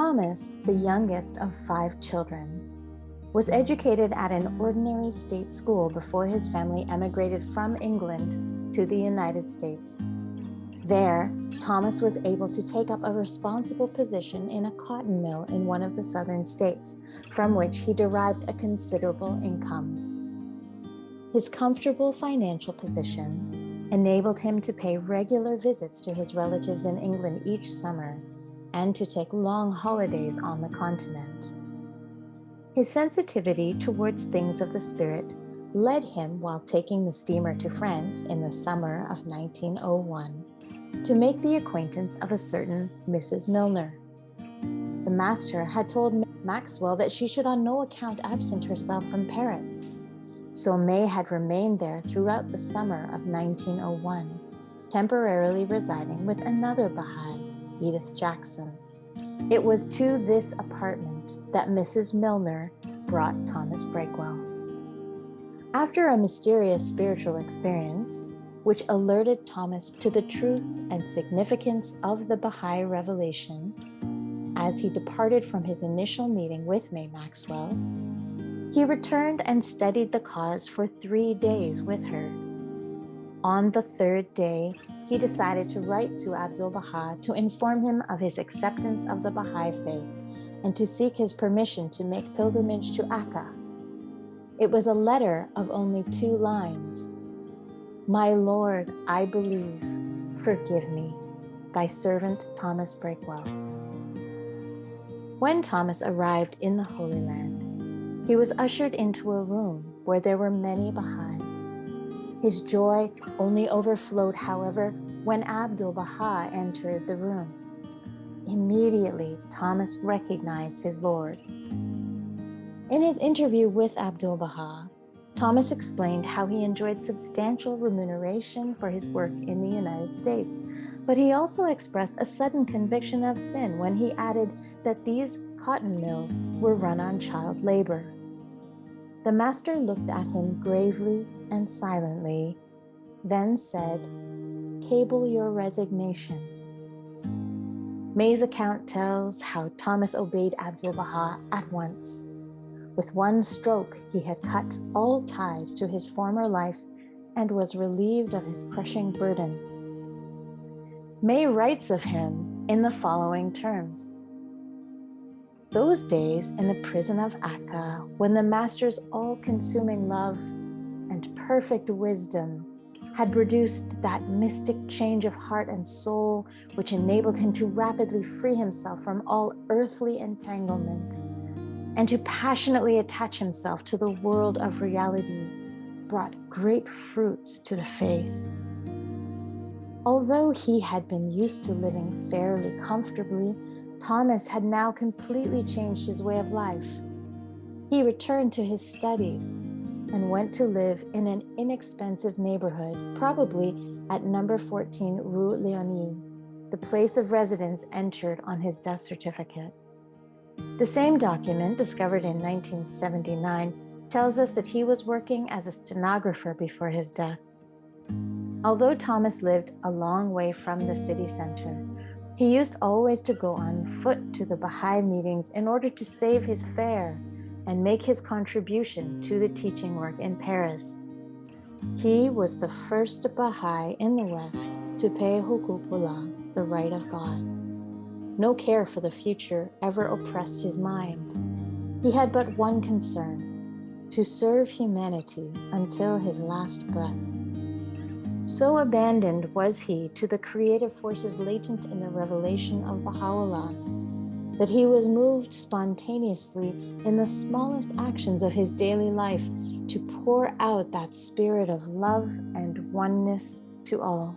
Thomas, the youngest of 5 children, was educated at an ordinary state school before his family emigrated from England to the United States. There, Thomas was able to take up a responsible position in a cotton mill in one of the southern states, from which he derived a considerable income. His comfortable financial position enabled him to pay regular visits to his relatives in England each summer and to take long holidays on the continent. His sensitivity towards things of the spirit led him, while taking the steamer to France in the summer of 1901, to make the acquaintance of a certain Mrs. Milner. The master had told Maxwell that she should on no account absent herself from Paris, so May had remained there throughout the summer of 1901, temporarily residing with another Baha'i, Edith Jackson. It was to this apartment that Mrs. Milner brought Thomas Breakwell. After a mysterious spiritual experience, which alerted Thomas to the truth and significance of the Baha'i revelation, as he departed from his initial meeting with May Maxwell, he returned and studied the cause for 3 days with her. On the 3rd day, he decided to write to Abdu'l-Baha to inform him of his acceptance of the Baha'i faith and to seek his permission to make pilgrimage to Akka. It was a letter of only 2 lines. "My Lord, I believe. Forgive me. Thy servant Thomas Breakwell." When Thomas arrived in the Holy Land, he was ushered into a room where there were many Baha'is. His joy only overflowed, however, when Abdu'l-Baha entered the room. Immediately, Thomas recognized his Lord. In his interview with Abdu'l-Baha, Thomas explained how he enjoyed substantial remuneration for his work in the United States, but he also expressed a sudden conviction of sin when he added that these cotton mills were run on child labor. The master looked at him gravely and silently, then said, "Cable your resignation." May's account tells how Thomas obeyed Abdu'l-Baha at once. With one stroke, he had cut all ties to his former life and was relieved of his crushing burden. May writes of him in the following terms: "Those days in the prison of Akka, when the master's all-consuming love and perfect wisdom had produced that mystic change of heart and soul which enabled him to rapidly free himself from all earthly entanglement and to passionately attach himself to the world of reality, brought great fruits to the faith. Although he had been used to living fairly comfortably, Thomas had now completely changed his way of life. He returned to his studies and went to live in an inexpensive neighborhood, probably at number 14 Rue Léonie, the place of residence entered on his death certificate. The same document, discovered in 1979, tells us that he was working as a stenographer before his death. Although Thomas lived a long way from the city center, he used always to go on foot to the Baha'i meetings in order to save his fare and make his contribution to the teaching work in Paris. He was the first Baha'i in the West to pay huququllah, the right of God. No care for the future ever oppressed his mind. He had but one concern: to serve humanity until his last breath. So abandoned was he to the creative forces latent in the revelation of Baha'u'llah that he was moved spontaneously in the smallest actions of his daily life to pour out that spirit of love and oneness to all.